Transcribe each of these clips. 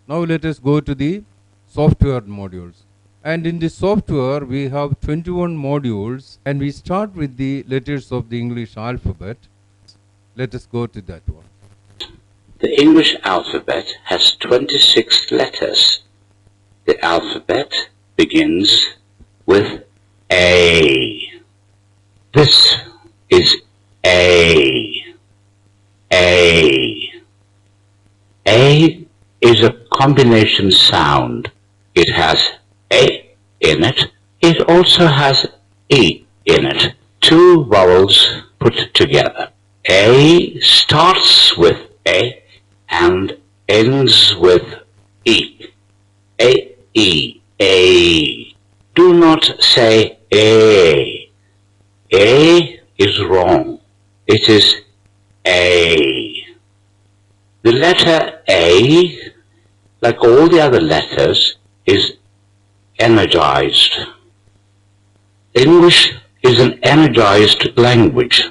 Now let us go to the software modules. And in the software, we have 21 modules, and we start with the letters of the English alphabet. Let us go to that one. The English alphabet has 26 letters. The alphabet begins with A. This is A. A. A is a combination sound. It has A in it. It also has E in it. Two vowels put together. A starts with A and ends with E. A, E, A. Do not say A. A is wrong. It is A. The letter A, like all the other letters, is energized. English is an energized language.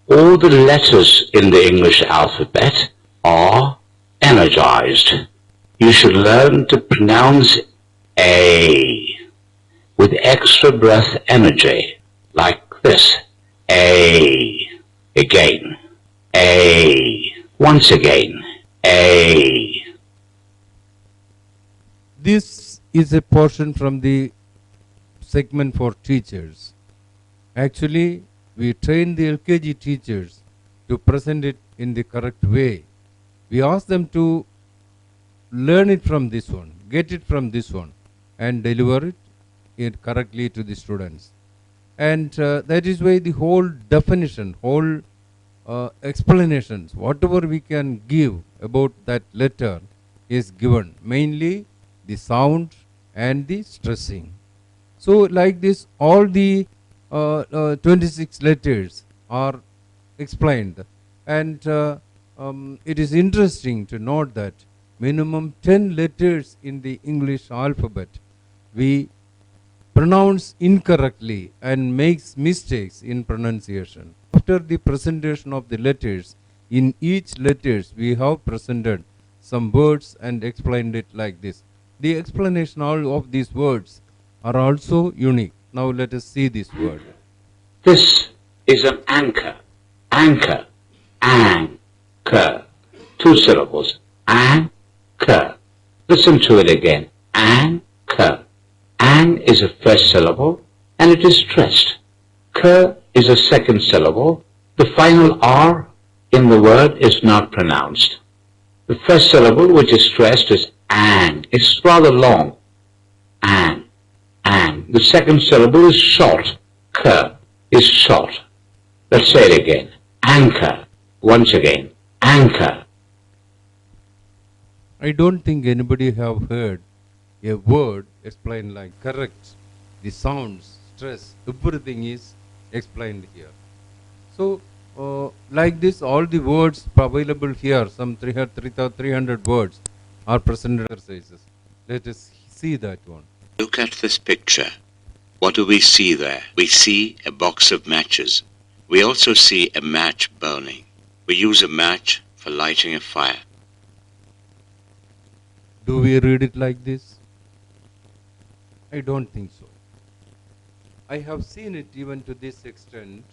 All the letters in the English alphabet are energized. You should learn to pronounce A with extra breath energy, like this. A. Again. A. Once again. A. This is a portion from the segment for teachers. Actually, we train the LKG teachers to present it in the correct way. We ask them to learn it from this one, get it from this one, and deliver it correctly to the students. And that is why the whole definition, whole explanations, whatever we can give about that letter is given, mainly the sound and the stressing. So like this, all the 26 letters are explained, and it is interesting to note that minimum 10 letters in the English alphabet we pronounce incorrectly and makes mistakes in pronunciation. After the presentation of the letters, in each letters we have presented some words and explained it like this. The explanation of these words are also unique. Now let us see this word. This is an anchor. Anchor. Anchor. Two syllables. Anchor. Listen to it again. Anchor. An is a first syllable and it is stressed. K is a second syllable. The final R in the word is not pronounced. The first syllable, which is stressed, is an. It's rather long. An. An. The second syllable is short. K is short. Let's say it again. Anchor. Once again. Anchor. I don't think anybody have heard a word explained like correct. The sounds, stress, everything is explained here. So like this, all the words available here, some 300 words are presented exercises. Let us see that one. Look at this picture. What do we see there? We see a box of matches. We also see a match burning. We use a match for lighting a fire. Do we read it like this? I don't think so. I have seen it even to this extent.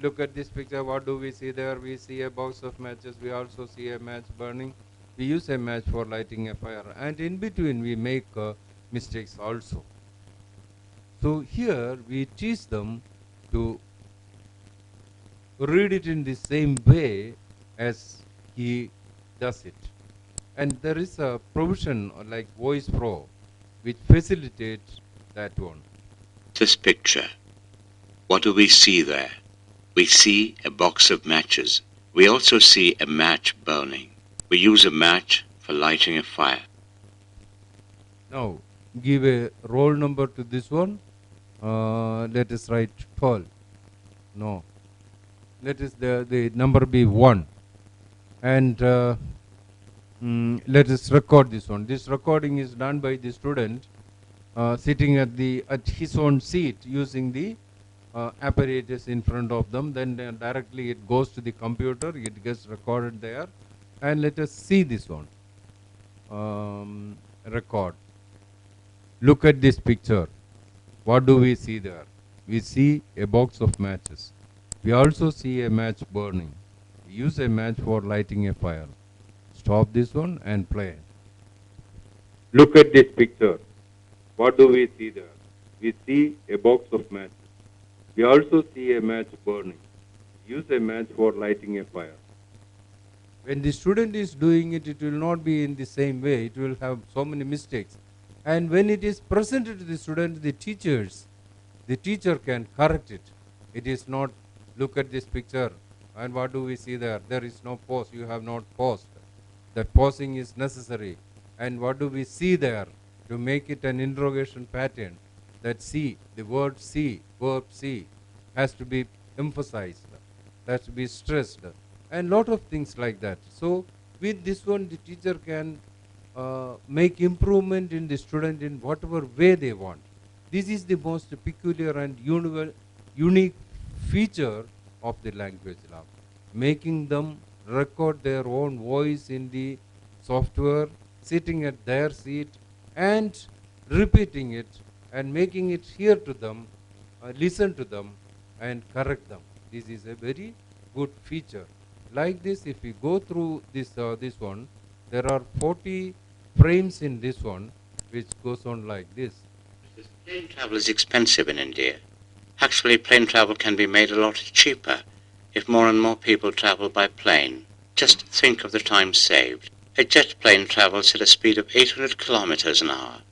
Look at this picture. What do we see there? We see a box of matches. We also see a match burning. We use a match for lighting a fire. And in between we make mistakes also. So here we teach them to read it in the same way as he does it. And there is a provision like Voice Pro which facilitates that one. This picture. What do we see there? We see a box of matches. We also see a match burning. We use a match for lighting a fire. Now give a roll number to this one. Let us write 12. No. Let us the number be 1. And let us record this one. This recording is done by the student sitting at his own seat using the apparatus in front of them. Then directly it goes to the computer. It gets recorded there. And let us see this one. record. Look at this picture. What do we see there? We see a box of matches. We also see a match burning. We use a match for lighting a fire. Stop this one and play. Look at this picture. What do we see there? We see a box of matches. We also see a match burning. Use a match for lighting a fire. When the student is doing it, it will not be in the same way. It will have so many mistakes. And when it is presented to the student, the teacher can correct it. It is not, look at this picture, and what do we see there? There is no pause. You have not paused. That pausing is necessary. And what do we see there? To make it an interrogation pattern, that see, the word see, verb see, has to be emphasized, has to be stressed, and lot of things like that. So with this one, the teacher can make improvement in the student in whatever way they want. This is the most peculiar and unique feature of the language lab, making them record their own voice in the software, sitting at their seat and repeating it and making it hear to them, listen to them and correct them. This is a very good feature. Like this, if we go through this one, there are 40 frames in this one, which goes on like this. Plane travel is expensive in India. Actually, plane travel can be made a lot cheaper if more and more people travel by plane. Just think of the time saved. A jet plane travels at a speed of 800 kilometers an hour.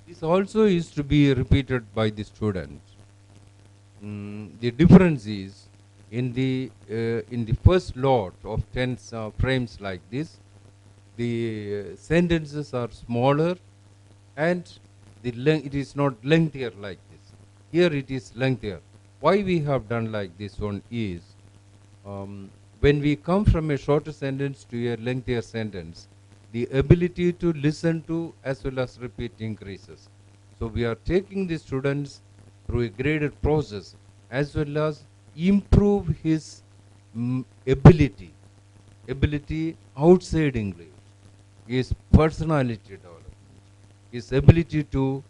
This also is to be repeated by the student. The difference is in the first lot of 10 frames like this, the sentences are smaller and it is not lengthier like this. Here it is lengthier. Why we have done like this one is, when we come from a shorter sentence to a lengthier sentence, the ability to listen to as well as repeat increases. So we are taking the students through a graded process as well as improve his ability outside English, his personality development, his ability to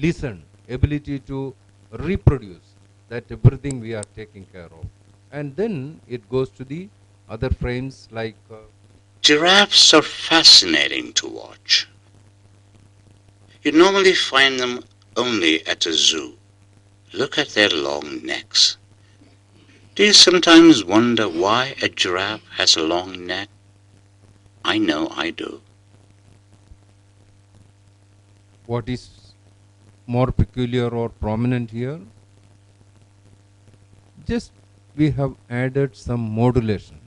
listen, ability to reproduce, that everything we are taking care of. And then it goes to the other frames like Giraffes are fascinating to watch. You normally find them only at a zoo. Look at their long necks. Do you sometimes wonder why a giraffe has a long neck? I know I do. what is more peculiar or prominent here? Just we have added some modulations.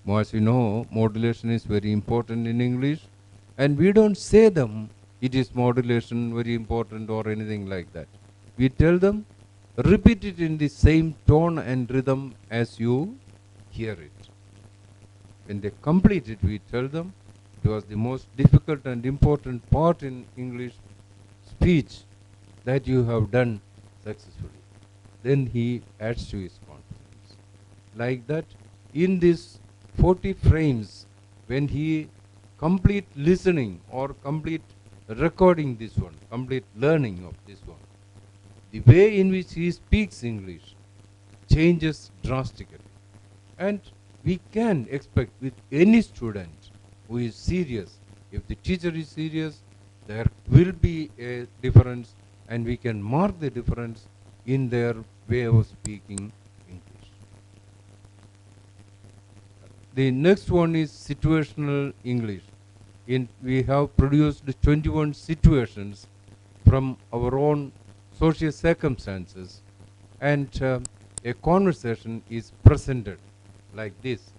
As you know, modulation is very important in English, and we don't say them, it is modulation very important or anything like that. We tell them, repeat it in the same tone and rhythm as you hear it. When they complete it, we tell them it was the most difficult and important part in English speech that you have done successfully. Then he adds to his confidence. Like that, in this 40 frames, when he complete listening or complete recording this one, complete learning of this one, the way in which he speaks English changes drastically. And we can expect with any student who is serious, if the teacher is serious, there will be a difference, and we can mark the difference in their way of speaking English. The next one is situational English. We have produced 21 situations from our own social circumstances, and a conversation is presented like this.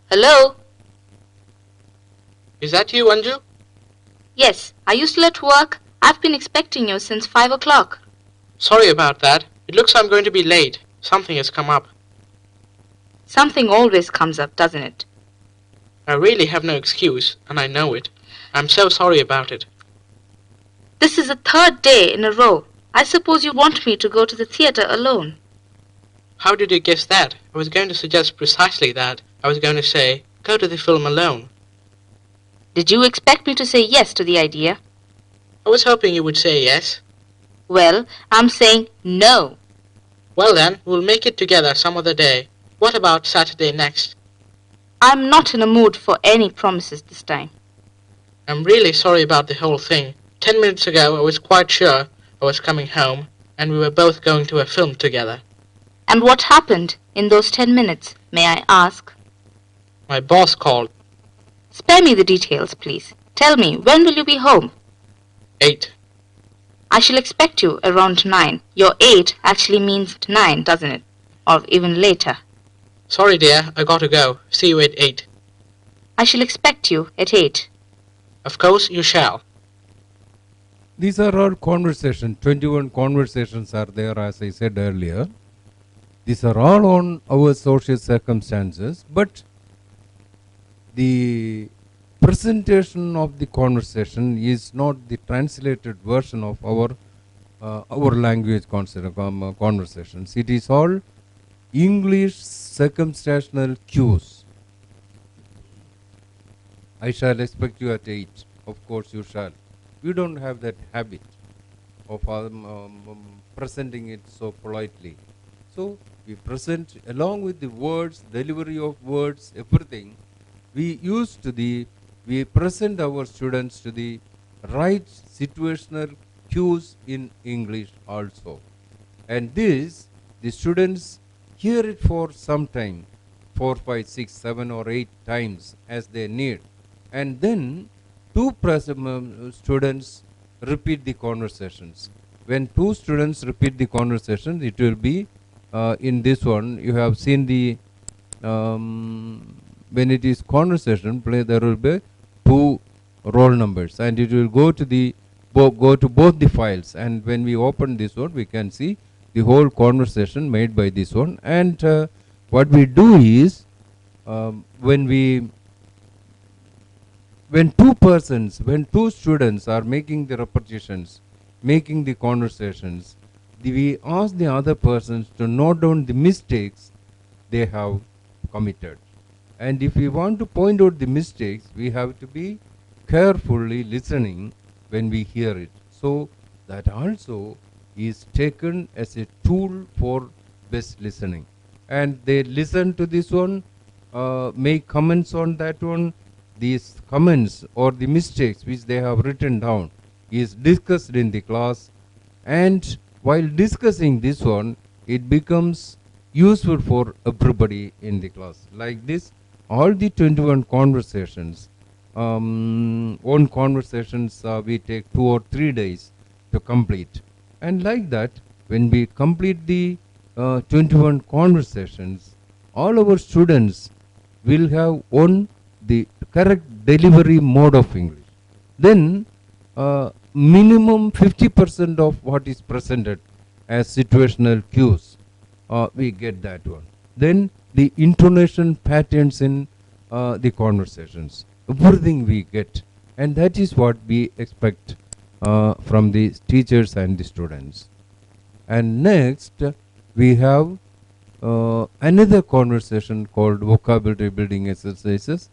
Hello? Is that you, Anju? Yes, are you still at work? I've been expecting you since 5 o'clock. Sorry about that. It looks I'm going to be late. Something has come up. Something always comes up, doesn't it? I really have no excuse, and I know it. I'm so sorry about it. This is the third day in a row. I suppose you want me to go to the theatre alone. How did you guess that? I was going to suggest precisely that. I was going to say, go to the film alone. Did you expect me to say yes to the idea? I was hoping you would say yes. Well, I'm saying no. Well then, we'll make it together some other day. What about Saturday next? I'm not in a mood for any promises this time. I'm really sorry about the whole thing. 10 minutes ago I was quite sure I was coming home, and we were both going to a film together. And what happened in those 10 minutes, may I ask? My boss called. Spare me the details, please. Tell me, when will you be home? 8. I shall expect you around 9. Your 8 actually means 9, doesn't it? Or even later. Sorry dear, I gotta go. See you at 8. I shall expect you at 8. Of course you shall. These are all conversations. 21 conversations are there, as I said earlier. These are all on our social circumstances, but the presentation of the conversation is not the translated version of our language conversations. It is all English circumstantial cues. I shall expect you at 8. Of course you shall. We don't have that habit of presenting it so politely. So we present along with the words, delivery of words, everything. We present our students to the right situational cues in English also. And this, the students hear it for some time, 4, 5, 6, 7 or 8 times as they need. And then two students repeat the conversations. When two students repeat the conversations, it will be in this one. You have seen the when it is conversation play, there will be 2 roll numbers, and it will go to both the files. And when we open this one, we can see the whole conversation made by this one. And what we do is when two students are making the repetitions, making the conversations, we ask the other persons to note down the mistakes they have committed. And if we want to point out the mistakes, we have to be carefully listening when we hear it. So that also is taken as a tool for best listening. And they listen to this one, make comments on that one. These comments or the mistakes which they have written down is discussed in the class, and while discussing this one, it becomes useful for everybody in the class. Like this, all the 21 conversations, one conversations we take 2 or 3 days to complete. And like that, when we complete the 21 conversations, all our students will have the correct delivery mode of English. Then minimum 50% of what is presented as situational cues, we get that one. Then the intonation patterns in the conversations, everything we get, and that is what we expect from the teachers and the students. And next we have another conversation called vocabulary building exercises.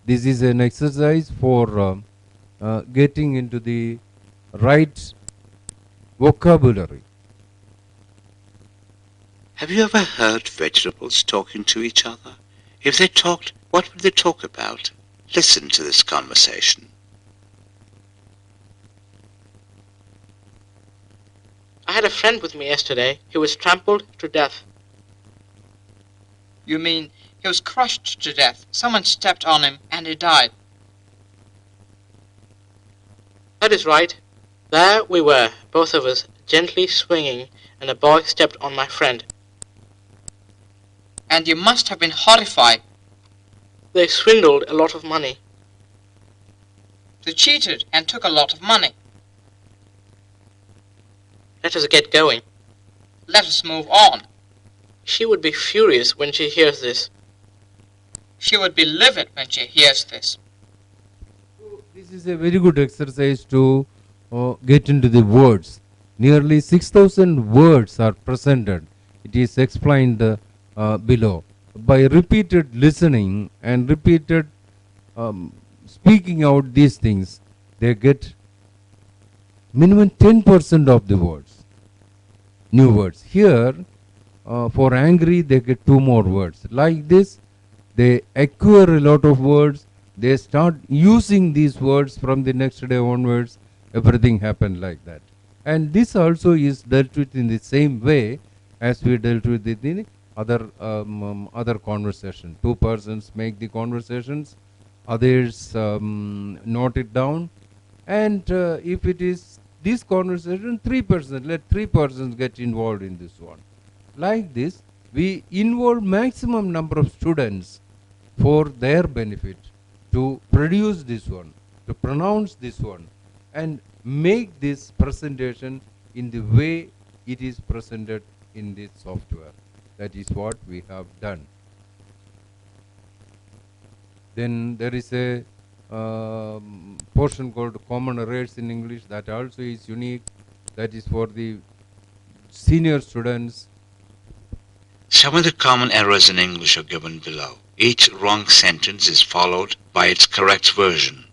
This is an exercise for getting into the right vocabulary. Have you ever heard vegetables talking to each other? If they talked, what would they talk about? Listen to this conversation. I had a friend with me yesterday. He was trampled to death. You mean he was crushed to death? Someone stepped on him and he died. That is right. There we were, both of us, gently swinging, and a boy stepped on my friend. And you must have been horrified. They swindled a lot of money. They cheated and took a lot of money. Let us get going. Let us move on. She would be furious when she hears this. She would be livid when she hears this. This is a very good exercise to get into the words. Nearly 6,000 words are presented. It is explained below. By repeated listening and repeated speaking out these things, they get minimum 10% of the words, new words. Here, for angry, they get 2 more words. Like this, they acquire a lot of words. They start using these words from the next day onwards. Everything happened like that. And this also is dealt with in the same way as we dealt with it in other conversation. 2 persons make the conversations, others note it down, and if it is this conversation, 3 persons, let 3 persons get involved in this one. Like this, we involve maximum number of students for their benefit to produce this one, to pronounce this one, and make this presentation in the way it is presented in this software. That is what we have done. Then there is a portion called common errors in English that also is unique. That is for the senior students. Some of the common errors in English are given below. Each wrong sentence is followed by its correct version.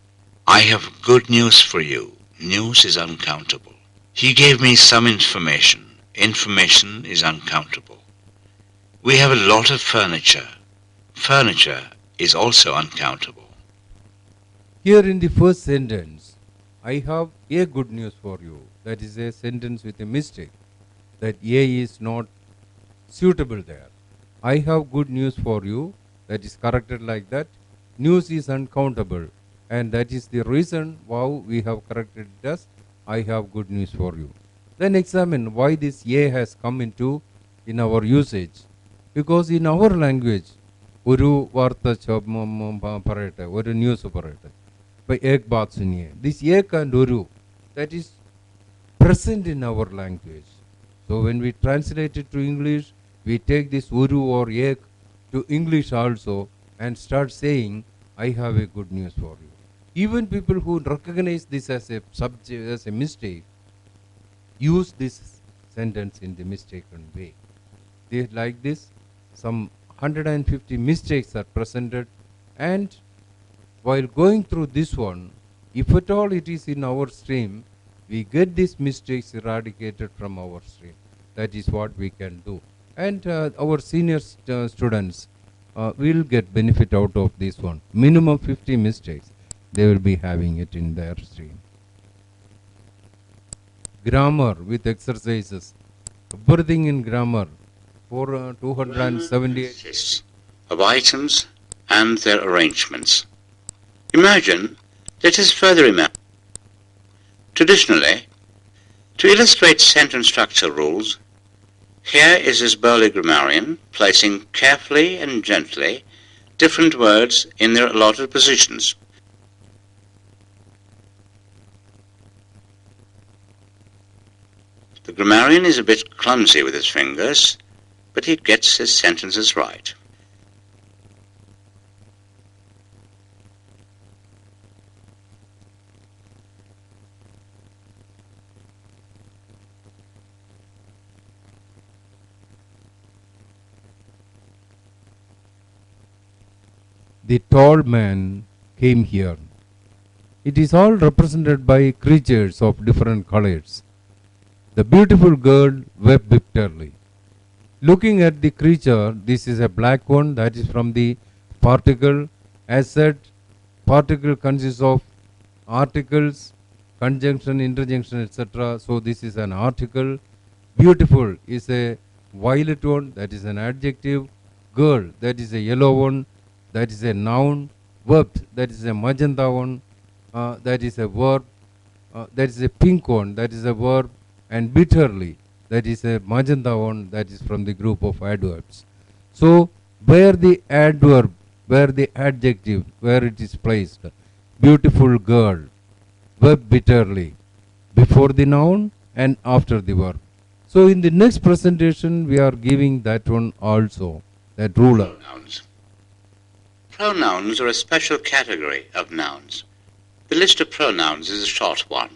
I have good news for you. News is uncountable. He gave me some information. Information is uncountable. We have a lot of furniture. Furniture is also uncountable. Here in the first sentence, I have a good news for you. That is a sentence with a mistake. That A is not suitable there. I have good news for you. That is corrected like that. News is uncountable. And that is the reason why we have corrected it as I have good news for you. Then examine why this A has come into in our usage. Because in our language, ഒരു വാർത്ത പറയട്ടെ, ഒരു news പറയട്ടെ. By ek baat suniye. This ek and uru, that is present in our language. So when we translate it to English, we take this uru or ek to English also and start saying, I have a good news for you. Even people who recognize this as a subject, as a mistake, use this sentence in the mistaken way. They like this. Some 150 mistakes are presented, and while going through this one, if at all it is in our stream, we get these mistakes eradicated from our stream. That is what we can do. And our senior students will get benefit out of this one. Minimum 50 mistakes, they will be having it in their stream. Grammar with exercises. Everything in grammar. For 278 of items and their arrangements. Imagine, let us further imagine. Traditionally, to illustrate sentence structure rules, here is his burly grammarian placing carefully and gently different words in their allotted positions. The grammarian is a bit clumsy with his fingers, but he gets his sentences right. The tall man came here. It is all represented by creatures of different colors. The beautiful girl wept bitterly. Looking at the creature, this is a black one, that is from the particle. As said, particle consists of articles, conjunction, interjunction, etc. So this is an article. Beautiful is a violet one, that is an adjective. Girl, that is a yellow one, that is a noun. Wept, that is a magenta one, that is a verb. That is a pink one, that is a verb. And bitterly, that is a magenta one, that is from the group of adverbs. So where the adverb, where the adjective, where it is placed, beautiful girl, wept bitterly, before the noun and after the verb. So in the next presentation, we are giving that one also, that ruler. Pronouns. Pronouns are a special category of nouns. The list of pronouns is a short one.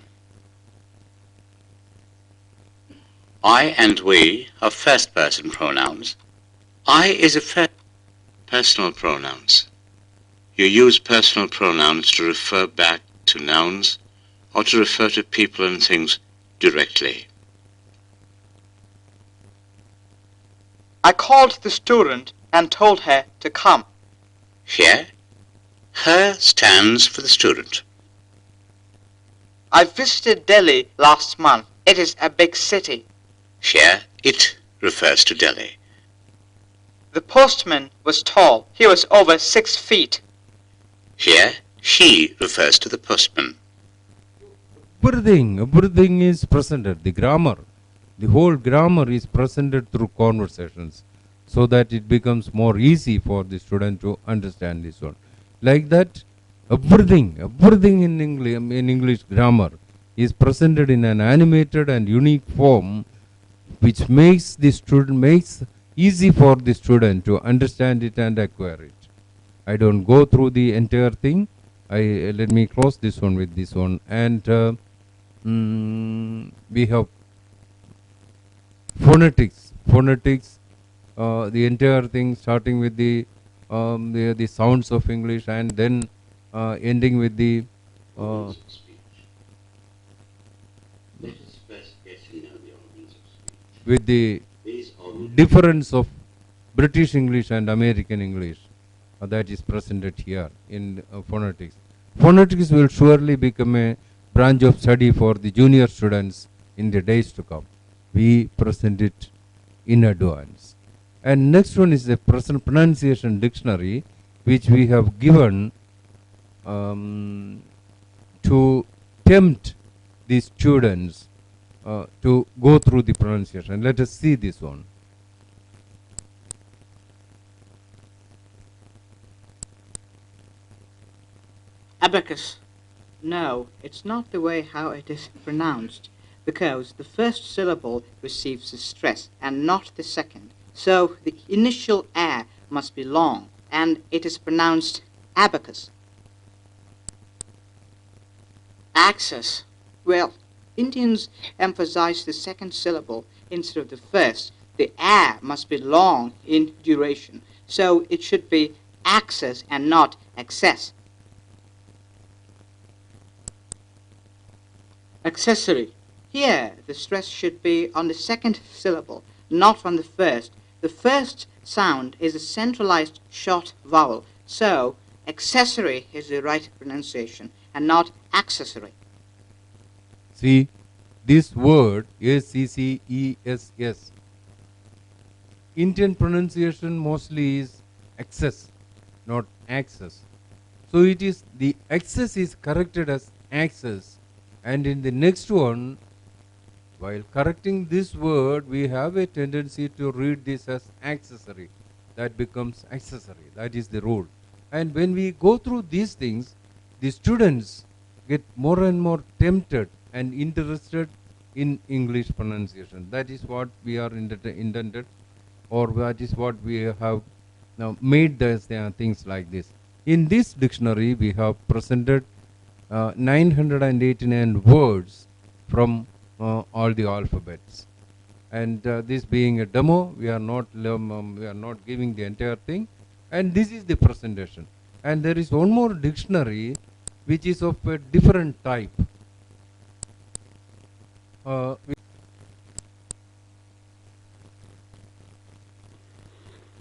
I and we are first-person pronouns. I is a personal pronouns. You use personal pronouns to refer back to nouns or to refer to people and things directly. I called the student and told her to come. Here, her stands for the student. I visited Delhi last month. It is a big city. Here, it refers to Delhi. The postman was tall. He was over 6 feet. Here, she refers to the postman. Everything is presented, the grammar. The whole grammar is presented through conversations so that it becomes more easy for the student to understand this one. Like that, everything in English grammar is presented in an animated and unique form, which makes easy for the student to understand it and acquire it. I don't go through the entire thing. Let me close this one with this one. And we have phonetics, the entire thing starting with the sounds of English and then ending with the difference of British English and American English that is presented here in phonetics. Phonetics will surely become a branch of study for the junior students in the days to come. We present it in advance. And next one is a pronunciation dictionary, which we have given to tempt the students to go through the pronunciation. Let us see this one. Abacus. No, it's not the way how it is pronounced, because the first syllable receives the stress and not the second. So the initial a must be long, and it is pronounced abacus. Access. Well, Indians emphasize the second syllable instead of the first. The a must be long in duration, so it should be access and not excess. Accessory. Here, the stress should be on the second syllable, not on the first. The first sound is a centralized short vowel, so accessory is the right pronunciation and not accessory. See, this word ACCESS. Indian pronunciation mostly is access, not access. So it is the access is corrected as access, and in the next one, while correcting this word, we have a tendency to read this as accessory. That becomes accessory. That is the rule. And when we go through these things, the students get more and more tempted and interested in English pronunciation. That is what we are intended, or that is what we have now made these things like this. In this dictionary, we have presented 989 words from all the alphabets, and this being a demo, we are not giving the entire thing, and this is the presentation. And there is one more dictionary which is of a different type.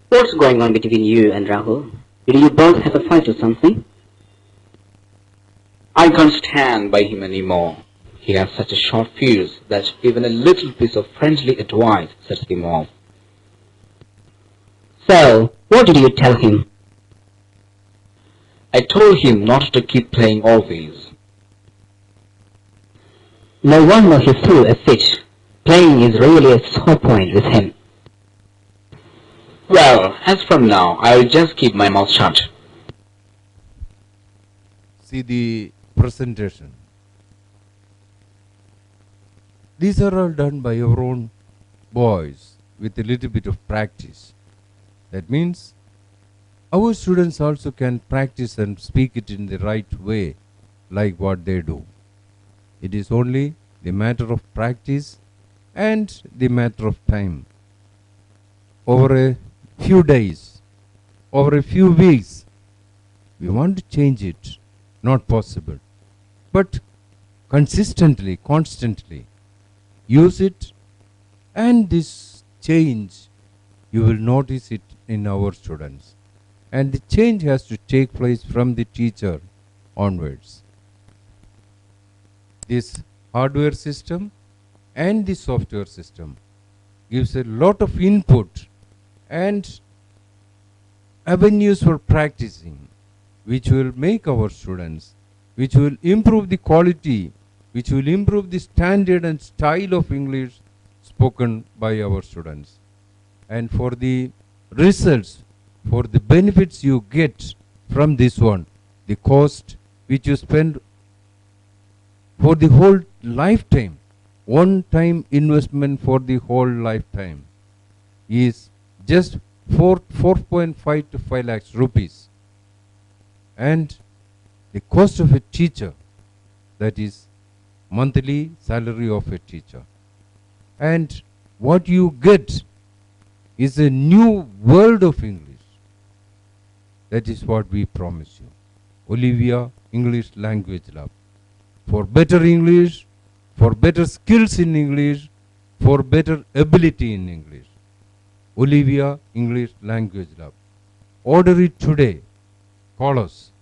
What's going on between you and Rahul? Did you both have a fight or something? I can't stand by him anymore. He has such a short fuse that even a little piece of friendly advice sets him off. So, what did you tell him? I told him not to keep playing always. No wonder he threw a fit. Playing is really a sore point with him. Well, as from now, I will just keep my mouth shut. See the presentation. These are all done by our own boys with a little bit of practice. That means our students also can practice and speak it in the right way, like what they do. It is only the matter of practice and the matter of time. Over a few days, over a few weeks, we want to change it. Not possible. But consistently, constantly, use it, and this change, you will notice it in our students. And the change has to take place from the teacher onwards. This hardware system and the software system gives a lot of input and avenues for practicing, which will make our students, which will improve the quality, which will improve the standard and style of English spoken by our students. And for the results, for the benefits you get from this one, the cost which you spend for the whole lifetime, one-time investment for the whole lifetime, is just 4.5 to 5 lakhs rupees. And the cost of a teacher, that is monthly salary of a teacher. And what you get is a new world of English. That is what we promise you. Olivia English Language Lab. For better English, for better skills in English, for better ability in English. Olivia English Language Lab. Order it today. Call us.